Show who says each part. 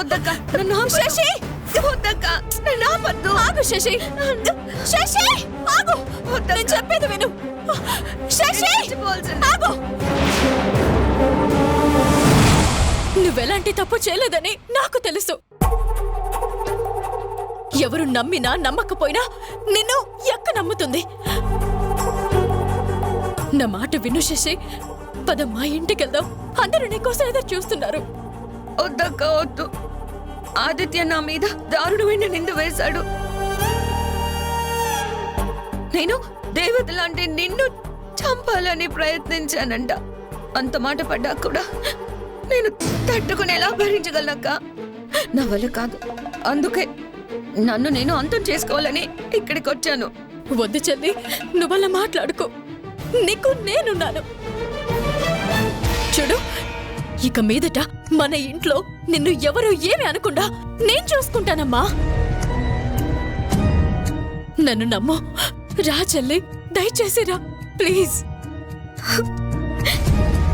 Speaker 1: వద్దక్క నన్ను
Speaker 2: శశి
Speaker 1: వద్దక్క నన్ను ఆపొద్దు.
Speaker 2: ఆగు శశి, శశి ఆగు, నేను చెప్పేది విను. శశి ఆగు. నువ్వెలాంటి తప్పు చేయలేదని నాకు తెలుసు. ఎవరు నమ్మినా నమ్మకపోయినా నిన్ను ఎక్క నమ్ముతుంది. నా మాట విను శశి, పద మా ఇంటికెళ్దాం. అందరూ నీకోసం ఎదురు చూస్తున్నారు.
Speaker 1: వద్దక్క వద్దు. ఆదిత్య నా మీద దారుణమైన నింద వేశాడు. నేను దేవత లాంటి నిన్ను చంపాలని ప్రయత్నించానంట. అంత మాట పడ్డా కూడా నేను తట్టుకునేలా భరించగలనక్క. నా వల్ల కాదు. అందుకే నన్ను నేను అంతం చేసుకోవాలని ఇక్కడికి వచ్చాను.
Speaker 2: వద్దు చెల్లి, నువ్వలా మాట్లాడుకో. నీకు నేనున్నాను. చూడు, ఇక మీదట మన ఇంట్లో నిన్ను ఎవరు ఏమి అనకుండా నేను చూసుకుంటానమ్మా. నన్ను నమ్ము. రా చెల్లి, దయచేసి రా ప్లీజ్.